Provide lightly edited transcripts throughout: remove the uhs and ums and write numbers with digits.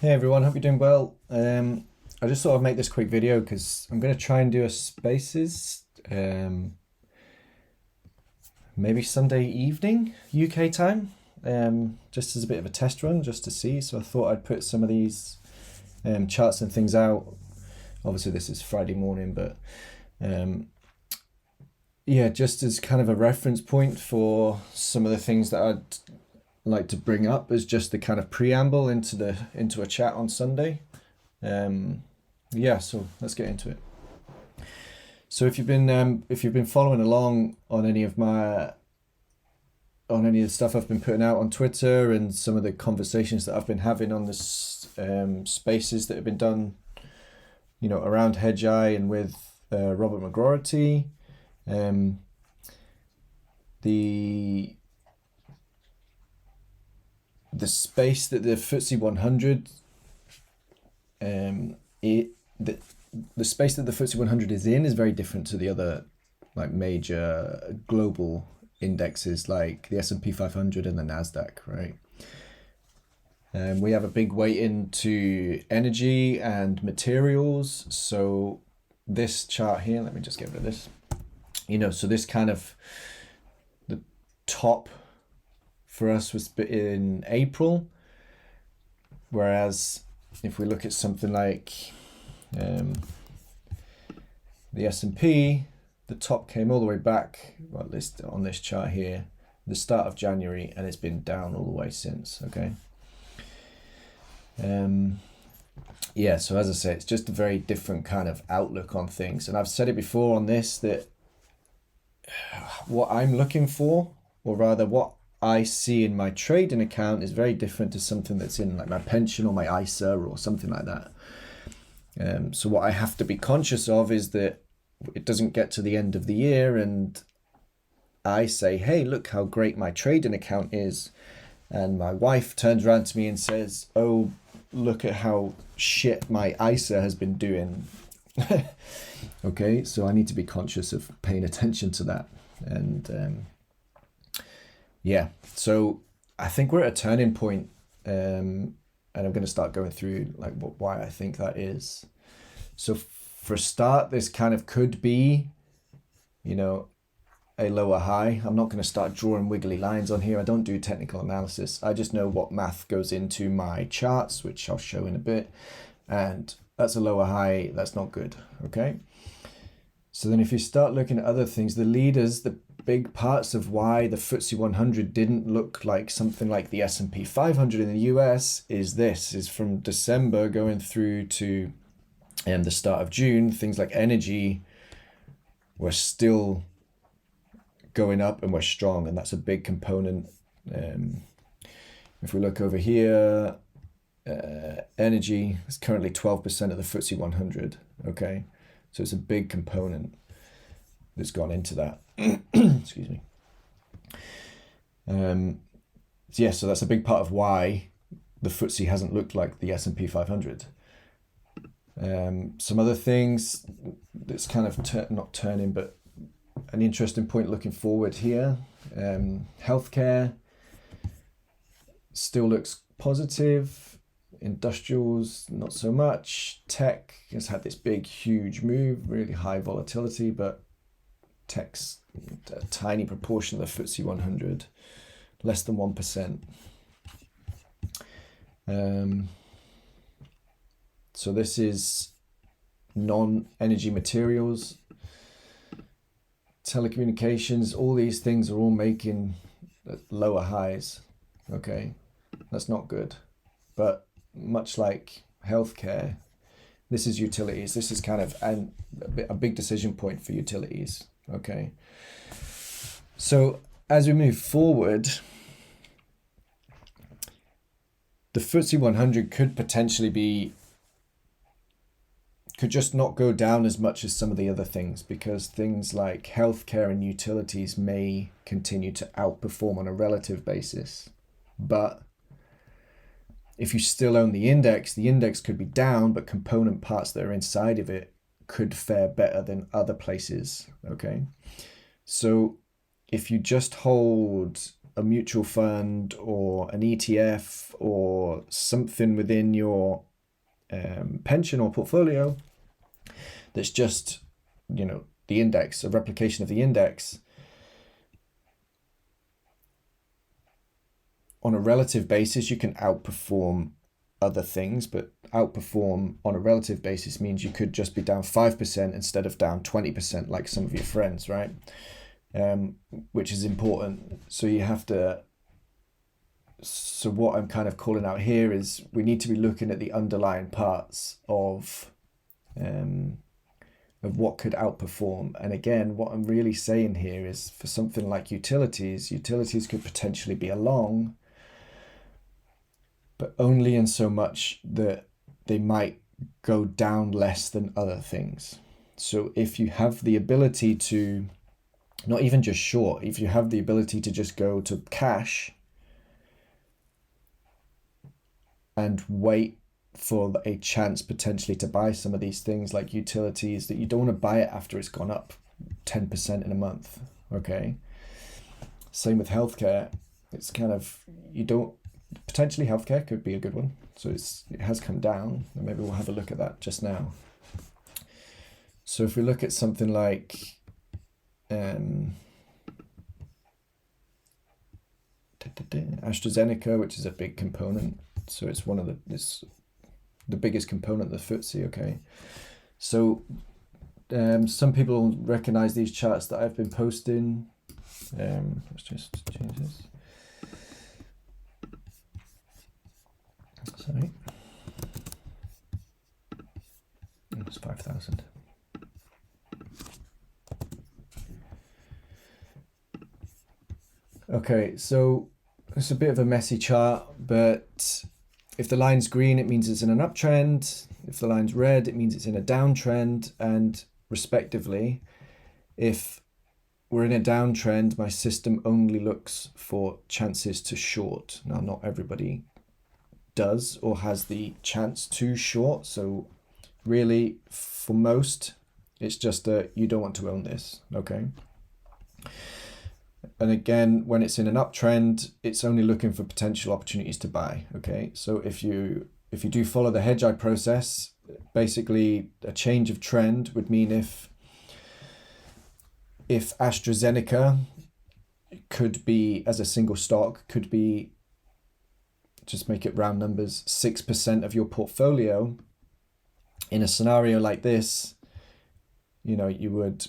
Hey everyone, hope you're doing well. I just thought I'd make this quick video because I'm going to try and do a spaces, maybe Sunday evening UK time, just as a bit of a test run, just to see. So I thought I'd put some of these charts and things out. Obviously, this is Friday morning, but yeah, just as kind of a reference point for some of the things that I'd like to bring up as just the kind of preamble into a chat on Sunday. Yeah, so let's get into it. So if you've been following along on any of the stuff I've been putting out on Twitter and some of the conversations that I've been having on this spaces that have been done, around Hedgeye and with Robert McGroarty, the space that the FTSE 100 the space that the FTSE 100 is in is very different to the other like major global indexes like the S&P 500 and the Nasdaq, right? We have a big weight into energy and materials. So this chart here, let me just get rid of this. So this kind of the top for us was in April, whereas if we look at something like the S&P, the top came all the way back, well, at least on this chart here, the start of January, and it's been down all the way since. Okay. Yeah, so as I say, it's just a very different kind of outlook on things, and I've said it before on this that what I'm looking for, or rather what I see in my trading account, is very different to something that's in like my pension or my ISA or something like that. So what I have to be conscious of is that it doesn't get to the end of the year and I say, hey, look how great my trading account is. And my wife turns around to me and says, oh, look at how shit my ISA has been doing. Okay, so I need to be conscious of paying attention to that. And yeah, so I think we're at a turning point, and I'm going to start going through like why I think that is. So for a start, this kind of could be, a lower high. I'm not going to start drawing wiggly lines on here. I don't do technical analysis. I just know what math goes into my charts, which I'll show in a bit. And that's a lower high. That's not good. Okay. So then if you start looking at other things, the leaders, the big parts of why the FTSE 100 didn't look like something like the S&P 500 in the US is from December going through to the start of June. Things like energy were still going up and were strong, and that's a big component. If we look over here, energy is currently 12% of the FTSE 100. Okay, so it's a big component that's gone into that. Excuse me. Yeah, so that's a big part of why the FTSE hasn't looked like the S&P 500. Some other things that's kind of not turning, but an interesting point looking forward here. Healthcare still looks positive. Industrials, not so much. Tech has had this big, huge move, really high volatility, but tech's a tiny proportion of the FTSE 100, less than 1%. So this is non-energy materials, telecommunications, all these things are all making lower highs. Okay, that's not good. But much like healthcare, this is utilities. This is kind of a big decision point for utilities. Okay, so as we move forward, the FTSE 100 could potentially could just not go down as much as some of the other things, because things like healthcare and utilities may continue to outperform on a relative basis. But if you still own the index could be down, but component parts that are inside of it could fare better than other places. Okay, so if you just hold a mutual fund or an ETF or something within your pension or portfolio that's just, the index, a replication of the index, on a relative basis, you can outperform other things, but outperform on a relative basis means you could just be down 5% instead of down 20% like some of your friends, right? Which is important. So what I'm kind of calling out here is we need to be looking at the underlying parts of what could outperform. And again, what I'm really saying here is for something like utilities could potentially be a long, but only in so much that they might go down less than other things. So if you have the ability to, not even just short, if you have the ability to just go to cash and wait for a chance potentially to buy some of these things like utilities, that you don't want to buy it after it's gone up 10% in a month, okay? Same with healthcare. It's kind of, potentially healthcare could be a good one. So it has come down, and maybe we'll have a look at that just now. So if we look at something like AstraZeneca, which is a big component, so it's the biggest component of the FTSE, okay? So some people recognize these charts that I've been posting. Let's just change this. Sorry. It's 5,000. Okay, so it's a bit of a messy chart, but if the line's green, it means it's in an uptrend. If the line's red, it means it's in a downtrend, and respectively. If we're in a downtrend, my system only looks for chances to short. Now, not everybody does or has the chance to short. So really, for most, it's just you don't want to own this, okay? And again, when it's in an uptrend, it's only looking for potential opportunities to buy, okay? So if you do follow the hedge eye process, basically a change of trend would mean if AstraZeneca could be, as a single stock, could be, just make it round numbers, 6% of your portfolio, in a scenario like this, you would,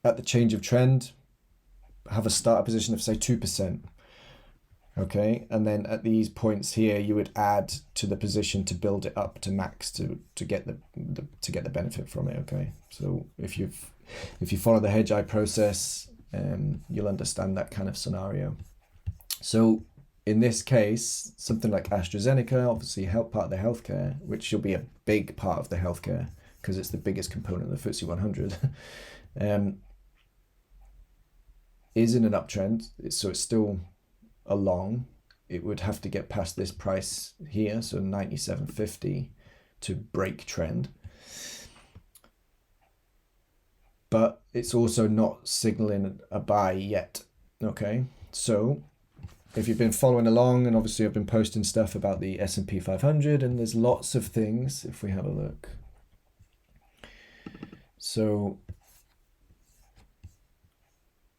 at the change of trend, have a starter position of say 2%. Okay, and then at these points here, you would add to the position to build it up to max to get the benefit from it. Okay, so if you follow the hedge eye process, you'll understand that kind of scenario. So in this case, something like AstraZeneca, obviously part of the healthcare, which will be a big part of the healthcare because it's the biggest component of the FTSE 100, is in an uptrend. So it's still a long. It would have to get past this price here, so 97.50, to break trend. But it's also not signaling a buy yet. Okay, so if you've been following along, and obviously I've been posting stuff about the S&P 500, and there's lots of things if we have a look. So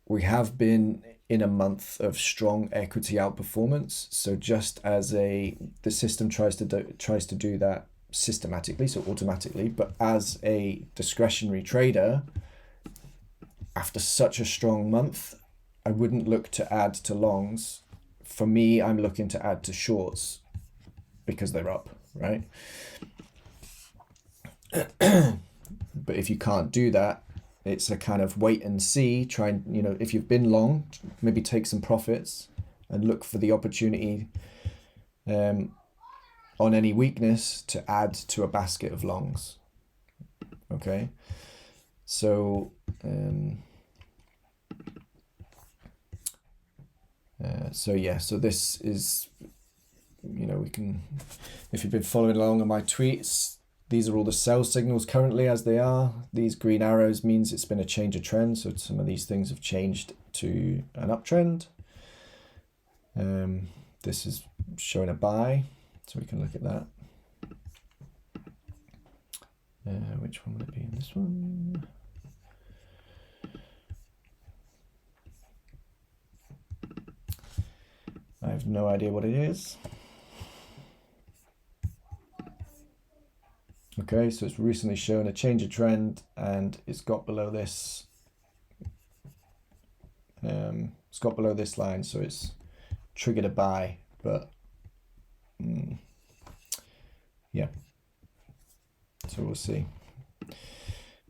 we have been in a month of strong equity outperformance. So just as the system tries to do that systematically, so automatically, but as a discretionary trader, after such a strong month, I wouldn't look to add to longs. For me, I'm looking to add to shorts because they're up, right? But if you can't do that, it's a kind of wait and see. Try and, if you've been long, maybe take some profits and look for the opportunity on any weakness to add to a basket of longs. Okay, so so this is, we can, if you've been following along on my tweets, these are all the sell signals currently as they are. These green arrows means it's been a change of trend. So some of these things have changed to an uptrend. This is showing a buy, so we can look at that. Which one would it be in this one? I have no idea what it is. Okay, so it's recently shown a change of trend and it's got below this. It's got below this line, so it's triggered a buy, but yeah. So we'll see.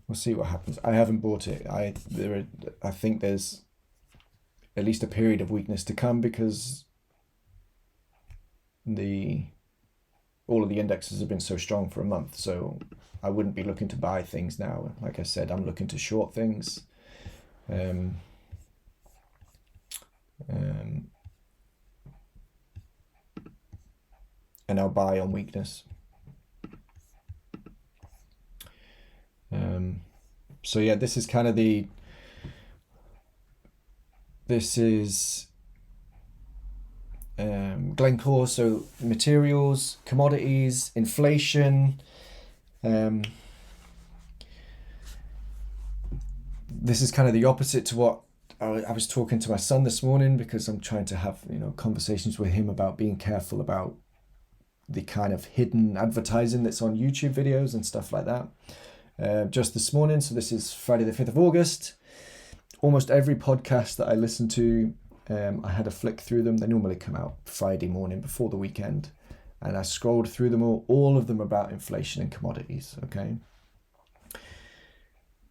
We'll see what happens. I haven't bought it. I think there's at least a period of weakness to come because all of the indexes have been so strong for a month. So I wouldn't be looking to buy things now. Like I said, I'm looking to short things. And I'll buy on weakness. So yeah, this is kind of Glencore, so materials, commodities, inflation. This is kind of the opposite to what I was talking to my son this morning, because I'm trying to have conversations with him about being careful about the kind of hidden advertising that's on YouTube videos and stuff like that. Just this morning, so this is Friday the 5th of August, almost every podcast that I listen to, I had a flick through them. They normally come out Friday morning before the weekend, and I scrolled through them all of them about inflation and commodities. Okay,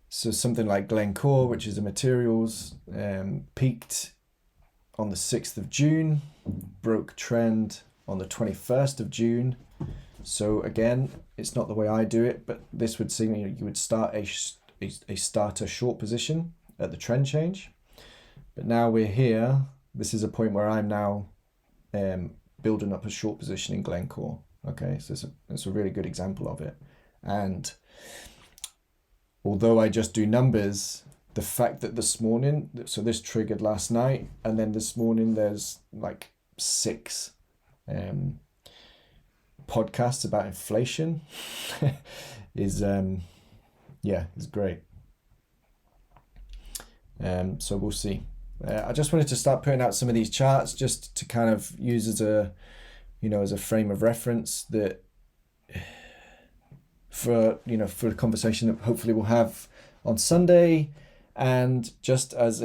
so something like Glencore, which is a materials, peaked on the 6th of June, broke trend on the 21st of June. So again, it's not the way I do it, but this would seem you would start a starter short position at the trend change. But now we're here. This is a point where I'm now building up a short position in Glencore. Okay, so it's a really good example of it. And although I just do numbers, the fact that this morning, so this triggered last night, and then this morning there's like 6 podcasts about inflation is great. So we'll see. I just wanted to start putting out some of these charts just to kind of use as a frame of reference that for the conversation that hopefully we'll have on Sunday, and just as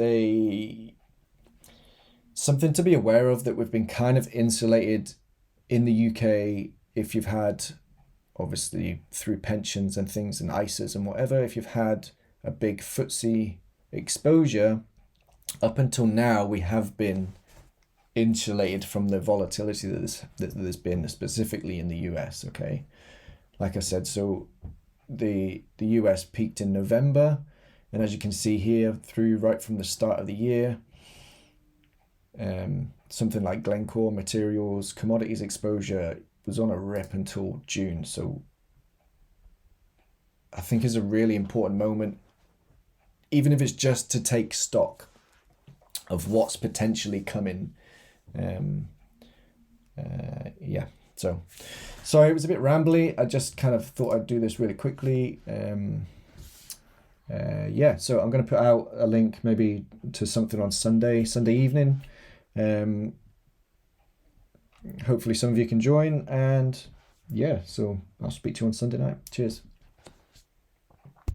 something to be aware of, that we've been kind of insulated in the UK. If you've had, obviously through pensions and things and ISAs and whatever, if you've had a big FTSE exposure, up until now we have been insulated from the volatility that there's been specifically in the US. Okay, like I said, so the US peaked in November, and as you can see here, through right from the start of the year, something like Glencore, materials, commodities exposure was on a rip until June. So I think is a really important moment, even if it's just to take stock of what's potentially coming. So sorry, it was a bit rambly. I just kind of thought I'd do this really quickly. So I'm going to put out a link maybe to something on Sunday evening. Hopefully some of you can join, and so I'll speak to you on Sunday night. Cheers.